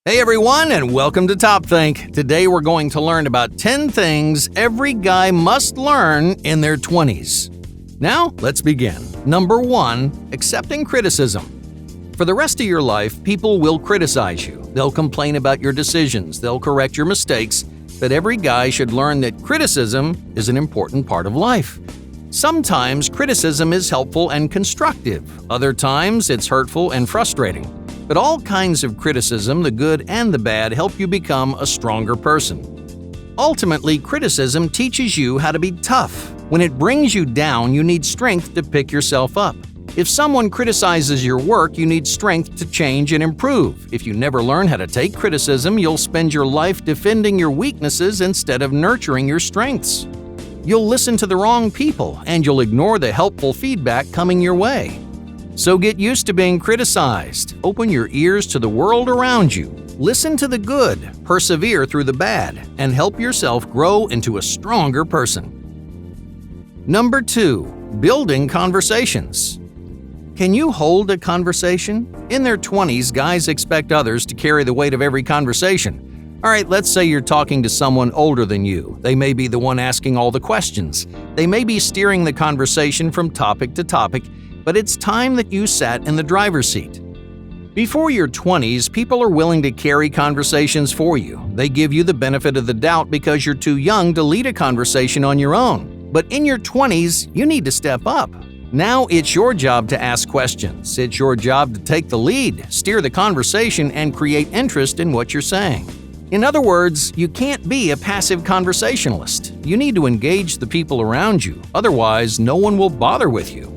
Hey everyone, and welcome to Top Think. Today we're going to learn about 10 things every guy must learn in their 20s. Now, let's begin. Number 1, accepting criticism. For the rest of your life, people will criticize you. They'll complain about your decisions, they'll correct your mistakes, but every guy should learn that criticism is an important part of life. Sometimes criticism is helpful and constructive, other times it's hurtful and frustrating. But all kinds of criticism, the good and the bad, help you become a stronger person. Ultimately, criticism teaches you how to be tough. When it brings you down, you need strength to pick yourself up. If someone criticizes your work, you need strength to change and improve. If you never learn how to take criticism, you'll spend your life defending your weaknesses instead of nurturing your strengths. You'll listen to the wrong people, and you'll ignore the helpful feedback coming your way. So get used to being criticized. Open your ears to the world around you. Listen to the good, persevere through the bad, and help yourself grow into a stronger person. Number 2, building conversations. Can you hold a conversation? In their 20s, guys expect others to carry the weight of every conversation. All right, let's say you're talking to someone older than you. They may be the one asking all the questions. They may be steering the conversation from topic to topic, but it's time that you sat in the driver's seat. Before your 20s, people are willing to carry conversations for you. They give you the benefit of the doubt because you're too young to lead a conversation on your own. But in your 20s, you need to step up. Now it's your job to ask questions. It's your job to take the lead, steer the conversation, and create interest in what you're saying. In other words, you can't be a passive conversationalist. You need to engage the people around you. Otherwise, no one will bother with you.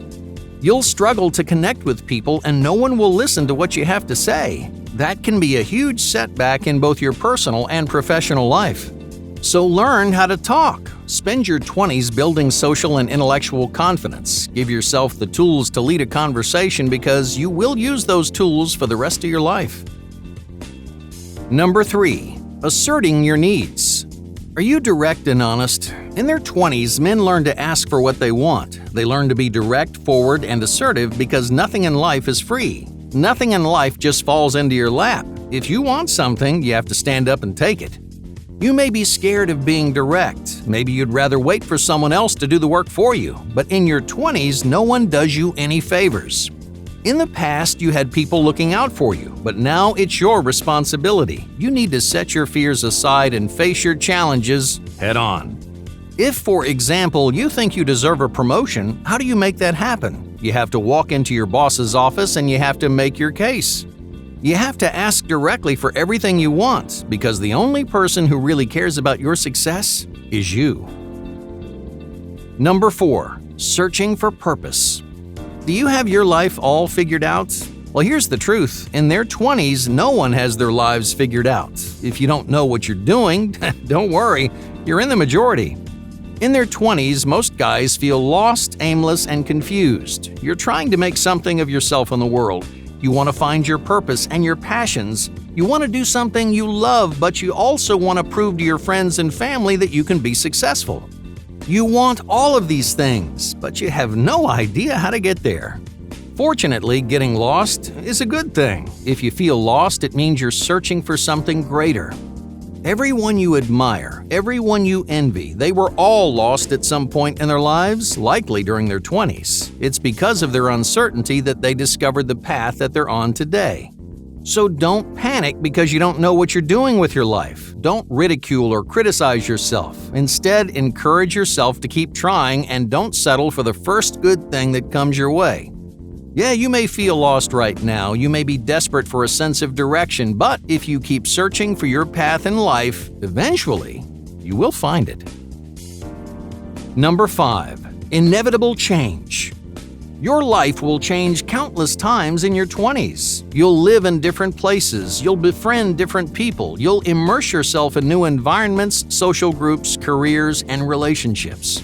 You'll struggle to connect with people and no one will listen to what you have to say. That can be a huge setback in both your personal and professional life. So learn how to talk. Spend your 20s building social and intellectual confidence. Give yourself the tools to lead a conversation because you will use those tools for the rest of your life. Number 3, asserting your needs. Are you direct and honest? In their 20s, men learn to ask for what they want. They learn to be direct, forward, and assertive because nothing in life is free. Nothing in life just falls into your lap. If you want something, you have to stand up and take it. You may be scared of being direct. Maybe you'd rather wait for someone else to do the work for you. But in your 20s, no one does you any favors. In the past, you had people looking out for you, but now it's your responsibility. You need to set your fears aside and face your challenges head on. If, for example, you think you deserve a promotion, how do you make that happen? You have to walk into your boss's office and you have to make your case. You have to ask directly for everything you want, because the only person who really cares about your success is you. Number 4, searching for purpose. Do you have your life all figured out? Well, here's the truth. In their 20s, no one has their lives figured out. If you don't know what you're doing, don't worry, you're in the majority. In their 20s, most guys feel lost, aimless, and confused. You're trying to make something of yourself in the world. You want to find your purpose and your passions. You want to do something you love, but you also want to prove to your friends and family that you can be successful. You want all of these things, but you have no idea how to get there. Fortunately, getting lost is a good thing. If you feel lost, it means you're searching for something greater. Everyone you admire, everyone you envy, they were all lost at some point in their lives, likely during their 20s. It's because of their uncertainty that they discovered the path that they're on today. So don't panic because you don't know what you're doing with your life. Don't ridicule or criticize yourself. Instead, encourage yourself to keep trying and don't settle for the first good thing that comes your way. Yeah, you may feel lost right now. You may be desperate for a sense of direction, but if you keep searching for your path in life, eventually, you will find it. Number 5, inevitable change. Your life will change countless times in your 20s. You'll live in different places, you'll befriend different people, you'll immerse yourself in new environments, social groups, careers, and relationships.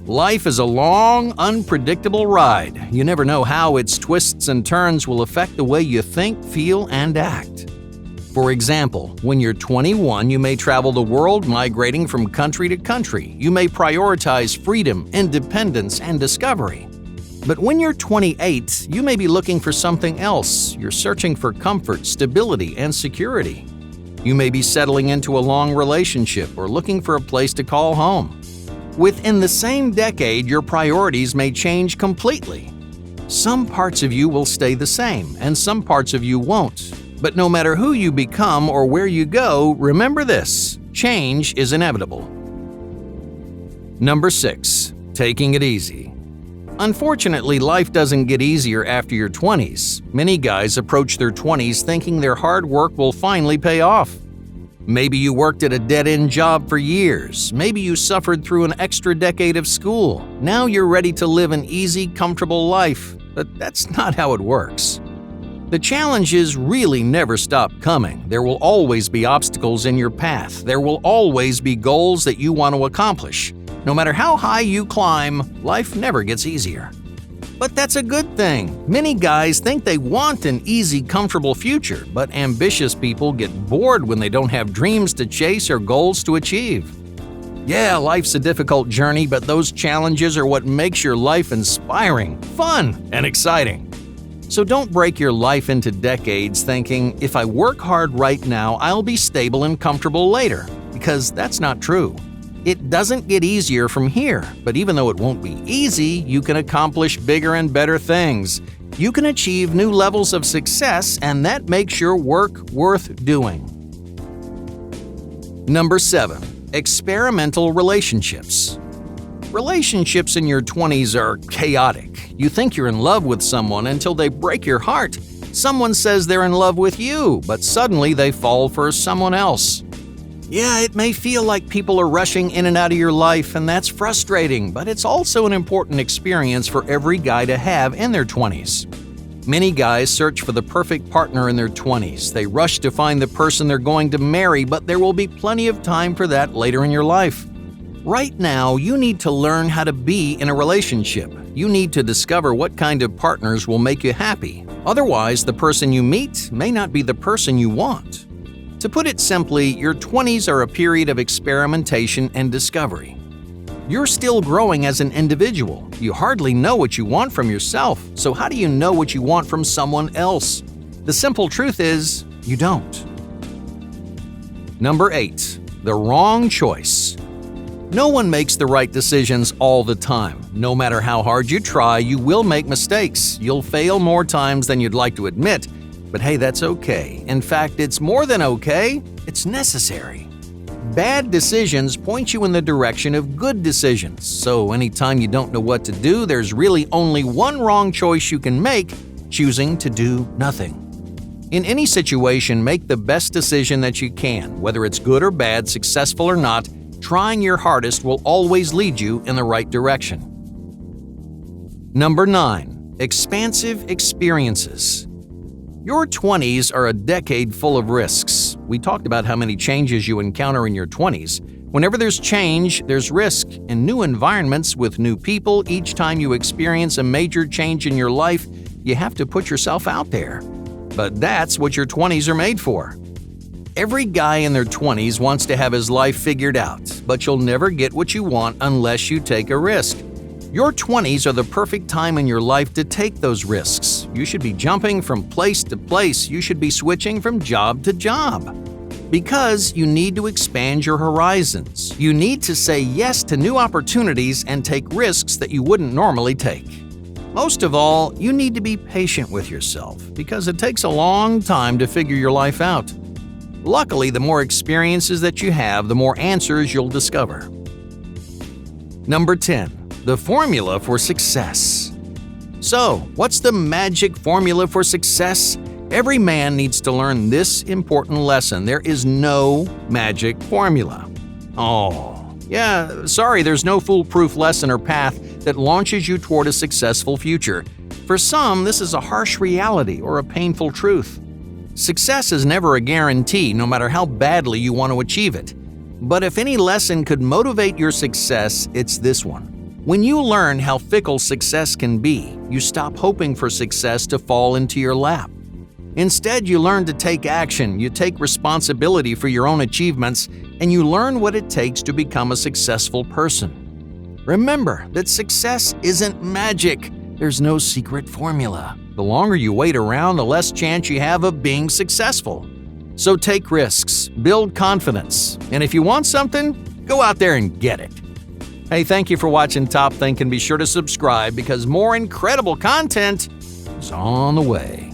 Life is a long, unpredictable ride. You never know how its twists and turns will affect the way you think, feel, and act. For example, when you're 21, you may travel the world migrating from country to country. You may prioritize freedom, independence, and discovery. But when you're 28, you may be looking for something else. You're searching for comfort, stability, and security. You may be settling into a long relationship or looking for a place to call home. Within the same decade, your priorities may change completely. Some parts of you will stay the same, and some parts of you won't. But no matter who you become or where you go, remember this: change is inevitable. Number 6. Taking it easy. Unfortunately, life doesn't get easier after your 20s. Many guys approach their 20s thinking their hard work will finally pay off. Maybe you worked at a dead-end job for years. Maybe you suffered through an extra decade of school. Now you're ready to live an easy, comfortable life. But that's not how it works. The challenges really never stop coming. There will always be obstacles in your path. There will always be goals that you want to accomplish. No matter how high you climb, life never gets easier. But that's a good thing. Many guys think they want an easy, comfortable future, but ambitious people get bored when they don't have dreams to chase or goals to achieve. Yeah, life's a difficult journey, but those challenges are what makes your life inspiring, fun, and exciting. So don't break your life into decades thinking, if I work hard right now, I'll be stable and comfortable later, because that's not true. It doesn't get easier from here, but even though it won't be easy, you can accomplish bigger and better things. You can achieve new levels of success, and that makes your work worth doing. Number 7. Experimental relationships. Relationships in your 20s are chaotic. You think you're in love with someone until they break your heart. Someone says they're in love with you, but suddenly they fall for someone else. Yeah, it may feel like people are rushing in and out of your life, and that's frustrating, but it's also an important experience for every guy to have in their 20s. Many guys search for the perfect partner in their 20s. They rush to find the person they're going to marry, but there will be plenty of time for that later in your life. Right now, you need to learn how to be in a relationship. You need to discover what kind of partners will make you happy. Otherwise, the person you meet may not be the person you want. To put it simply, your 20s are a period of experimentation and discovery. You're still growing as an individual. You hardly know what you want from yourself, so how do you know what you want from someone else? The simple truth is, you don't. Number 8. The wrong choice. No one makes the right decisions all the time. No matter how hard you try, you will make mistakes. You'll fail more times than you'd like to admit. But hey, that's okay. In fact, it's more than okay, it's necessary. Bad decisions point you in the direction of good decisions. So anytime you don't know what to do, there's really only one wrong choice you can make: choosing to do nothing. In any situation, make the best decision that you can. Whether it's good or bad, successful or not, trying your hardest will always lead you in the right direction. Number 9. Expansive experiences. Your 20s are a decade full of risks. We talked about how many changes you encounter in your 20s. Whenever there's change, there's risk. In new environments with new people, each time you experience a major change in your life, you have to put yourself out there. But that's what your 20s are made for. Every guy in their 20s wants to have his life figured out, but you'll never get what you want unless you take a risk. Your 20s are the perfect time in your life to take those risks. You should be jumping from place to place. You should be switching from job to job. Because you need to expand your horizons. You need to say yes to new opportunities and take risks that you wouldn't normally take. Most of all, you need to be patient with yourself because it takes a long time to figure your life out. Luckily, the more experiences that you have, the more answers you'll discover. Number 10. The formula for success. So, what's the magic formula for success? Every man needs to learn this important lesson. There is no magic formula. Oh, yeah, sorry, there's no foolproof lesson or path that launches you toward a successful future. For some, this is a harsh reality or a painful truth. Success is never a guarantee, no matter how badly you want to achieve it. But if any lesson could motivate your success, it's this one. When you learn how fickle success can be, you stop hoping for success to fall into your lap. Instead, you learn to take action, you take responsibility for your own achievements, and you learn what it takes to become a successful person. Remember that success isn't magic. There's no secret formula. The longer you wait around, the less chance you have of being successful. So take risks, build confidence, and if you want something, go out there and get it. Hey, thank you for watching Top Think, and be sure to subscribe because more incredible content is on the way.